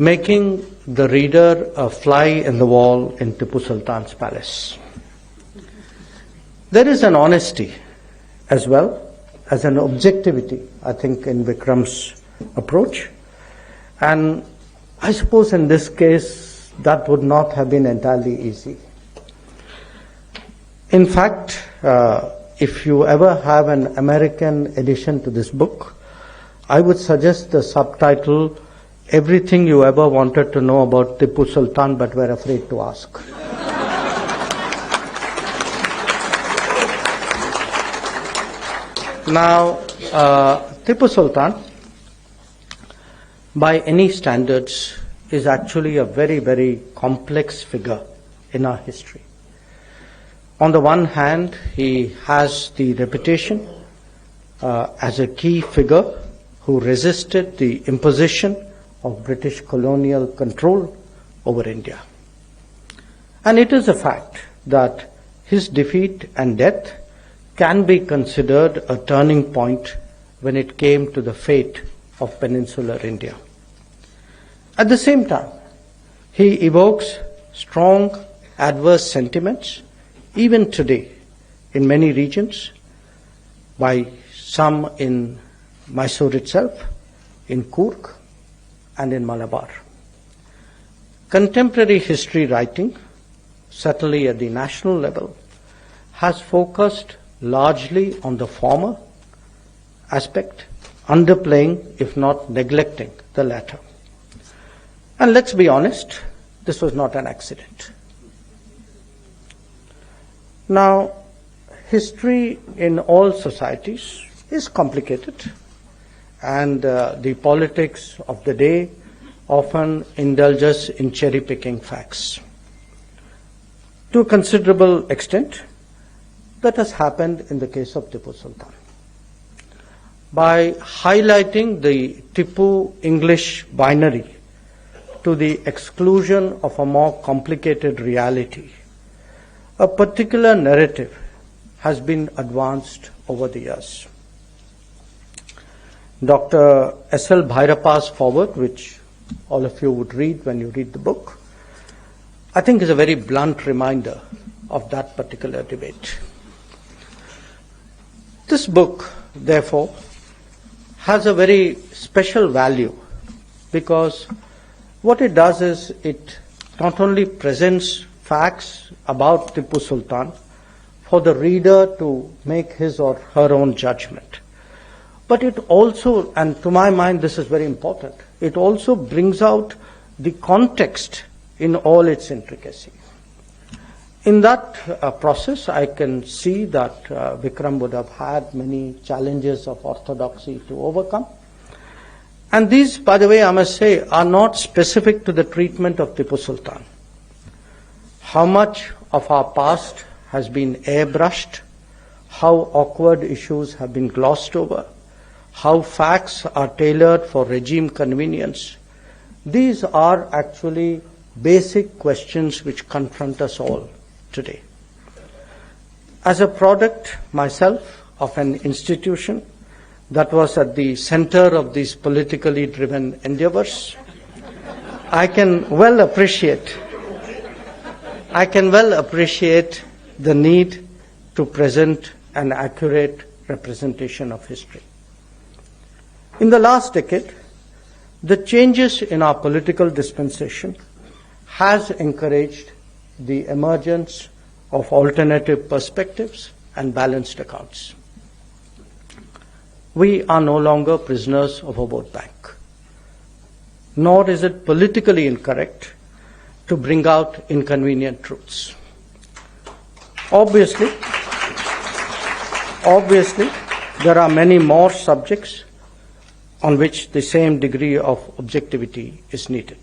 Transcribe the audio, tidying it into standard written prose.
making the reader a fly in the wall in Tipu Sultan's palace. There is an honesty as well as an objectivity, I think, in Vikram's approach. And I suppose in this case, that would not have been entirely easy. In fact, if you ever have an American edition to this book, I would suggest the subtitle, Everything You Ever Wanted to Know About Tipu Sultan But Were Afraid to Ask. Now, Tipu Sultan, by any standards, is actually a very, very complex figure in our history. On the one hand, he has the reputation as a key figure who resisted the imposition of British colonial control over India. And it is a fact that his defeat and death can be considered a turning point when it came to the fate of peninsular India. At the same time, he evokes strong adverse sentiments, even today, in many regions, by some in Mysore itself, in Coorg, and in Malabar. Contemporary history writing, certainly at the national level, has focused largely on the former aspect, underplaying, if not neglecting, the latter. And let's be honest, this was not an accident. Now, history in all societies is complicated, and the politics of the day often indulges in cherry-picking facts. To a considerable extent, that has happened in the case of Tipu Sultan. By highlighting the Tipu English binary to the exclusion of a more complicated reality, a particular narrative has been advanced over the years. Dr. S.L. Bhairappa's foreword, which all of you would read when you read the book, I think is a very blunt reminder of that particular debate. This book, therefore, has a very special value because what it does is it not only presents facts about Tipu Sultan for the reader to make his or her own judgment, but it also, and to my mind this is very important, it also brings out the context in all its intricacy. In that process, I can see that Vikram would have had many challenges of orthodoxy to overcome. And these, by the way, I must say, are not specific to the treatment of Tipu Sultan. How much of our past has been airbrushed, how awkward issues have been glossed over, how facts are tailored for regime convenience. These are actually basic questions which confront us all today. As a product myself of an institution that was at the center of these politically driven endeavors, I can well appreciate the need to present an accurate representation of history. In the last decade, the changes in our political dispensation has encouraged the emergence of alternative perspectives and balanced accounts. We are no longer prisoners of a vote bank, nor is it politically incorrect to bring out inconvenient truths. Obviously, there are many more subjects on which the same degree of objectivity is needed.